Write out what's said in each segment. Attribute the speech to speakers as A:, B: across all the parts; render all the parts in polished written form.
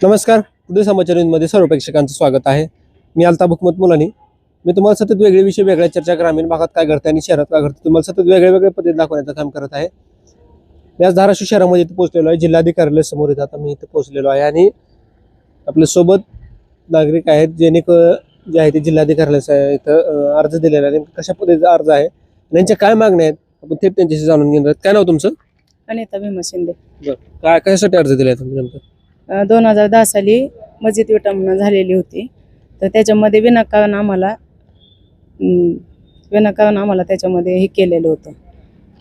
A: नमस्कार. उदय समाचार न्यूजमध्ये सर्व प्रेक्षकांचं स्वागत आहे. मी अल्ताफ हुकमत मुलानी. मी तुम्हाला सतत वेगळे विषय, वेगळ्या चर्चा, ग्रामीण भागात काय घडते आणि शहरात काय घडते तुम्हाला सतत वेगळे पद्धती दाखवण्याचं काम करत आहे. मी आज धाराशिव शहरामध्ये इथे पोहोचलेलो आहे. जिल्हाधिकारी समोर इथं आता मी इथे पोहोचलेलो आहे आणि आपल्या सोबत नागरिक आहेत जे आहे ते जिल्हाधिकाऱ्याला इथं अर्ज दिलेला आहे. कशा पद्धतीचा अर्ज आहे, त्यांच्या काय मागण्या आहेत, आपण थेट त्यांच्याशी जाणून घेणार. काय नाव तुमचं?
B: अनिता भीमा शिंदे.
A: काय कशासाठी अर्ज दिलाय तुम्ही नेमकं?
B: 2010 साली मस्जिद विटंबना झालेली होती, तर त्याच्यामध्ये विनाकारण आम्हाला त्याच्यामध्ये हे केलेलं होतं,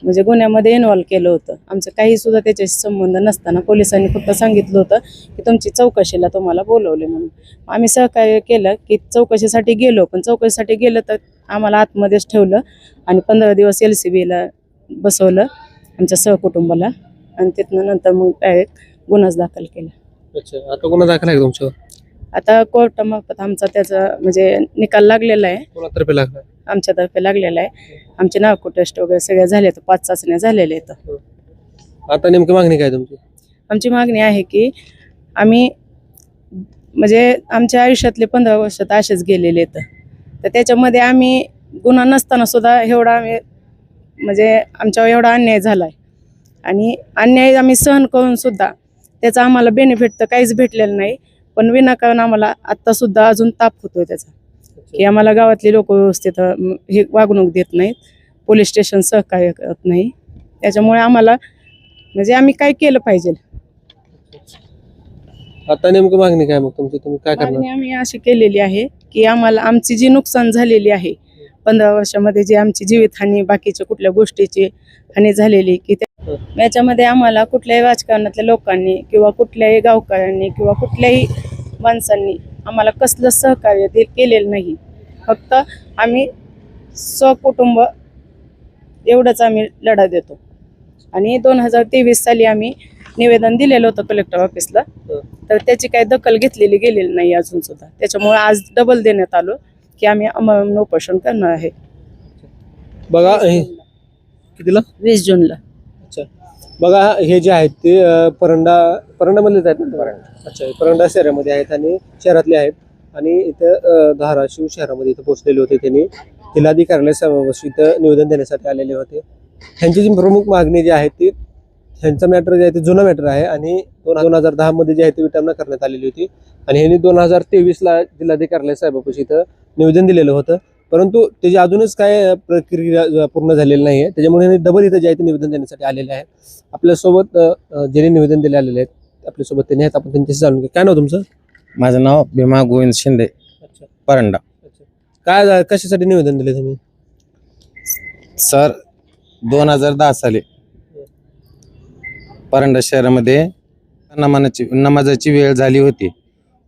B: म्हणजे गुन्ह्यामध्ये इन्व्हॉल्व केलं होतं. आमचं काही सुद्धा त्याच्याशी संबंध नसताना पोलिसांनी फक्त सांगितलं होतं की तुमची चौकशीला तुम्हाला बोलवले म्हणून. आम्ही सहकार्य केलं की चौकशीसाठी गेलो, पण चौकशीसाठी गेलं तर आम्हाला आतमध्येच ठेवलं आणि 15 दिवस LCBला बसवलं आमच्या सहकुटुंबाला आणि तिथनं नंतर मग डायरेक्ट गुन्हाच दाखल केला.
A: अच्छा, आता गुन्हा दाखल आहे का तुमच्यावर?
B: आता कोर्टामार्फत आमचा त्याचा म्हणजे निकाल लागलेला आहे,
A: कोणातर्फे लागलाय?
B: आमच्यातर्फे लागलेला आहे. आमचे नार्को टेस्ट वगैरे सगळ्या झाले, तर 5 चाचण्या झालेल्या आहेत.
A: आता नेमकी मागणी काय तुमची?
B: आमची मागणी आहे की आम्ही म्हणजे आमच्या आयुष्यातले 15 वर्ष तर असेच गेलेले आहेत, तर त्याच्यामध्ये आम्ही गुन्हा नसताना सुद्धा एवढा आम्ही म्हणजे आमच्यावर एवढा अन्याय झाला आहे आणि अन्याय आम्ही सहन करून सुद्धा त्याचा आम्हाला बेनिफिट तर काहीच भेटलेलं नाही. पण विनाकारण आम्हाला आत्ता सुद्धा अजून ताप होतोय त्याचा, की आम्हाला गावातले लोक व्यवस्थित हे वागणूक देत नाहीत, पोलीस स्टेशन सहकार्य करत नाही. त्याच्यामुळे आम्हाला म्हणजे आम्ही काय केलं पाहिजे.
A: आता नेमकं मागणी काय मग तुमची? तुम्ही काय करणार?
B: मागणी आम्ही अशी केलेली आहे की आम्हाला आमची जी नुकसान झालेली आहे 15 वर्षामध्ये, जी आमची जीवितहानी, बाकीच्या कुठल्या गोष्टीची हानी झालेली, की याच्यामध्ये आम्हाला कुठल्याही राजकारणातल्या लोकांनी किंवा कुठल्याही गावकऱ्यांनी किंवा कुठल्याही माणसांनी आम्हाला कसलं सहकार्य केलेलं नाही. फक्त आम्ही सहकुटुंब एवढंच आम्ही लढा देतो. आणि 2023 साली आम्ही निवेदन दिलेलं होतं कलेक्टर ऑफिसला, तर त्याची काही दखल घेतलेली गेलेली नाही अजून सुद्धा. त्याच्यामुळे आज डबल देण्यात आलो की आम्ही अमरण उपोषण करणार आहे.
A: बघा कितीला?
B: 20 जूनला.
A: अच्छा, बघा हे जे आहेत ते परंडामधलेच आहेत ना? अच्छा, परंडा शहरामध्ये आहेत आणि शहरातले आहेत आणि इथं धाराशिव शहरामध्ये इथं पोहोचलेले होते. त्यांनी जिल्हाधिकाऱ्याला समावेश इथं निवेदन देण्यासाठी आलेले होते. ह्यांची जी प्रमुख मागणी जी आहे ती, ह्यांचा मॅटर जे आहे ते जुना मॅटर आहे आणि 2010 मध्ये जे आहे ते विटंबना करण्यात आलेली होती आणि ह्यांनी 2023ला जिल्हाधिकाऱ्याला साहेबापाशी इथं निवेदन दिलेलं होतं, परंतु त्याची अजूनच काय प्रक्रिया पूर्ण झालेली नाही आहे. त्याच्यामुळे डबल इथं जे आहे ते निवेदन देण्यासाठी आलेले आहे. आपल्यासोबत ज्यांनी निवेदन दिले आलेले आहेत आपल्यासोबत त्यांनी आहेत, आपण त्यांच्याशी जाणून घेऊ. काय नाव तुमचं?
C: माझं नाव भीमा गोविंद शिंदे.
A: अच्छा,
C: परंडा.
A: अच्छा, काय कशासाठी निवेदन दिले तुम्ही?
C: सर, 2010 साली परंडा शहरामध्ये नमाजाची वेळ झाली होती.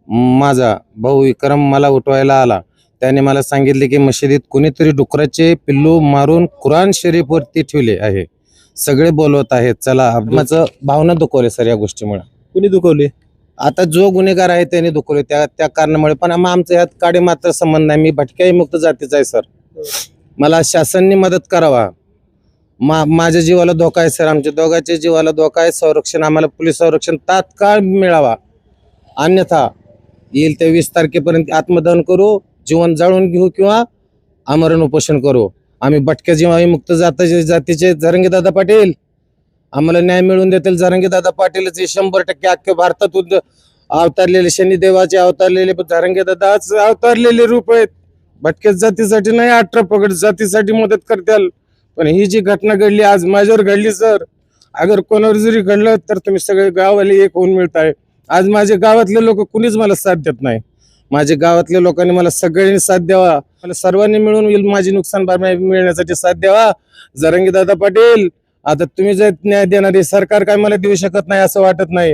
C: माझा भाऊ विक्रम मला उठवायला आला. त्याने मला सांगितले की मशिदीत कुणीतरी डुकराचे पिल्लू मारून कुराण शरीफ वरती ठेवले आहे, सगळे बोलवत आहेत, चला. माझं भावना दुखवले सर या गोष्टीमुळे.
A: कुणी दुखवले?
C: आता जो गुन्हेगार आहे त्याने दुखवले त्या कारणामुळे. पण आमचा यात काडे मात्र संबंध नाही. मी भटक्याही मुक्त जातीचा आहे सर. मला शासनाने मदत करावा. माझ्या जीवाला धोका आहे सर, आमच्या दोघांच्या जीवाला धोका आहे. संरक्षण आम्हाला पोलीस संरक्षण तात्काळ मिळावा, अन्यथा येईल ते 20 तारखेपर्यंत आत्मदहन करू, जीवन जाळून घेऊ किंवा आमरण उपोषण करू. आम्ही भटक्या जीवामुक्त जातीचे जरंगीदादा पाटील आम्हाला न्याय मिळवून देतील. जरंगीदादा पाटीलच हे 100% अख्ख्या भारतात अवतारलेले, शनिदेवाचे अवतारलेले जरंगीदादाच अवतारलेले रूप आहेत. भटक्या जातीसाठी नाही, 18 पगड जातीसाठी मदत करतील. पण ही जी घटना घडली आज माझ्यावर घडली सर, अगर कोणावर जरी घडलं तर तुम्ही सगळे गाववाले एक होऊन मिळताय. आज माझ्या गावातले लोक कुणीच मला साथ देत नाही. माझ्या गावातल्या लोकांनी मला सगळ्यांनी साथ द्यावा, मला सर्वांनी मिळून माझी नुकसान भरपाई मिळण्यासाठी साथ द्यावा. जरंगीदादा पाटील, आता तुम्ही जे न्याय देणारे सरकार काय मला देऊ शकत नाही असं वाटत नाही,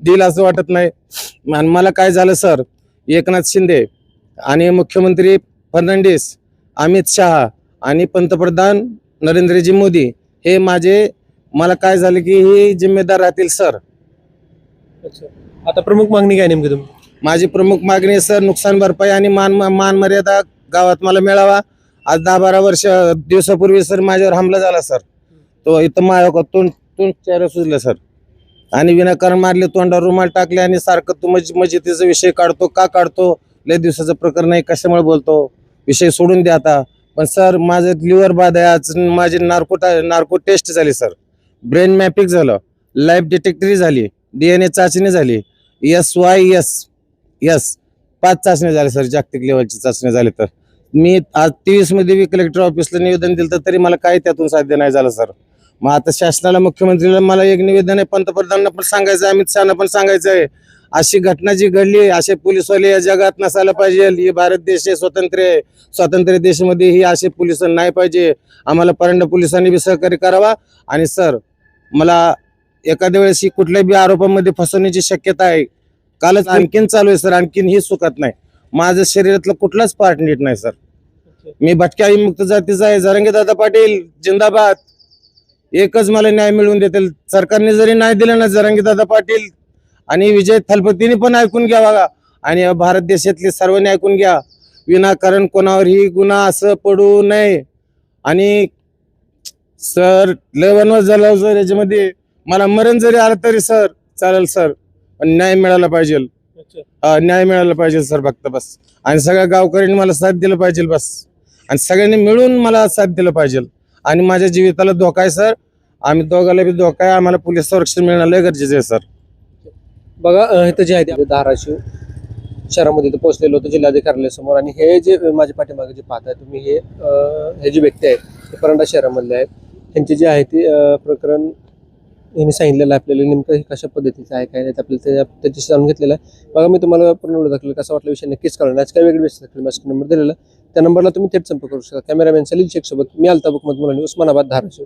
C: देईल असं वाटत नाही. आणि मला काय झालं सर, एकनाथ शिंदे आणि मुख्यमंत्री फडणवीस, अमित शहा आणि पंतप्रधान नरेंद्रजी मोदी हे मला काय झालं की हे जिम्मेदार राहतील सर.
A: अच्छा, आता प्रमुख मागणी काय नेमकी तुमची?
C: माझी प्रमुख मागणी आहे सर, नुकसान भरपाई आणि मान मर्यादा गावात मला मिळावा. आज 10-12 दिवसापूर्वी सर माझ्यावर हमला झाला सर. तो इथं तोंड चेहरा सुजला सर. आणि विनाकारण मारले, तोंडावर रुमाल टाकले आणि सारखं तू मस्जिदीचा विषय काढतो, का काढतो, लय दिवसाचं प्रकरण आहे, कशामुळे बोलतो, विषय सोडून द्या आता. पण सर माझं लिव्हर बाद आहे, आज माझी नार्को टेस्ट झाली सर, ब्रेन मॅपिंग झालं, लाईफ डिटेक्टरी झाली, DNA चाचणी झाली, SYS 5 चाचणी झाल्या सर, जागतिक लेवलची चाचणी झाली. तर मी आज 23 मध्ये कलेक्टर ऑफिसला निवेदन दिलं तरी मला काही त्यातून साध्य नाही झालं सर. मग आता शासनाला, मुख्यमंत्रीला मला एक निवेदन आहे, पंतप्रधानांना पण सांगायचं आहे, अमित शहाना पण सांगायचं आहे, अशी घटना जी घडली, असे पोलीसवाले या जगात नसायला पाहिजे. ही भारत देश आहे, स्वातंत्र्य देशामध्ये ही असे पोलिस नाही पाहिजे. आम्हाला परंडा पोलिसांनी बी सहकार्य करावा. आणि सर मला एखाद्या वेळेस ही कुठल्याही बी आरोपामध्ये फसवण्याची शक्यता आहे. कालच आणखीन चालू आहे सर, आणखीन ही चुकत नाही. माझं शरीरातलं कुठलाच पार्ट नीट नाही सर. मी भटक्या मुक्त जातीचा आहे. जरांगे दादा पाटील जिंदाबाद. एकच मला न्याय मिळवून देतील. सरकारने जरी नाही दिलं ना, जरांगे दादा पाटील आणि विजय थलपतीने पण ऐकून घ्या बघा, आणि भारत देशातले सर्वांनी ऐकून घ्या, विनाकारण कोणावरही गुन्हा असं पडू नये. आणि सर लय वनवास झाला सर, याच्यामध्ये मला मरण जरी आलं तरी सर चालेल सर, पण न्याय मिळाला पाहिजे. न्याय मिळाला पाहिजे सर, फक्त बस. आणि सगळ्या गावकऱ्यांनी मला साथ दिलं पाहिजे बस, आणि सगळ्यांनी मिळून मला साथ दिलं पाहिजे. आणि माझ्या जीविताला धोका आहे सर, आम्ही दोघाला बी धोका आहे, आम्हाला पोलीस संरक्षण मिळणं लय गरजेचं आहे सर.
A: बघा इथं जे आहे ते धाराशिव शहरामध्ये इथं पोहोचलेलं होतं जिल्हाधिकाऱ्यासमोर. आणि हे जे माझ्या पाठीमागे जे पाहताय तुम्ही, हे जे व्यक्ती आहेत ते परंडा शहरामधले आहेत. त्यांचे जे आहे ते प्रकरण यांनी सांगितलेलं आहे आपल्याला, नेमकं हे कशा पद्धतीचं आहे काय नाही आपल्याला त्याची जाणून घेतलेलं आहे. बघा मी तुम्हाला पूर्ण व्हिडिओ दाखवला, कसा वाटला विषय नक्कीच कळणार. आज काय वेगळी व्यवस्था दाखवली, माझा नंबर दिलेला, त्या नंबरला तुम्ही थेट संपर्क करू शकता. कॅमेरामॅन सलील शेख सोबत मी अल्ताफ हुकमत मुलानी, उस्मानाबाद, धाराशिव.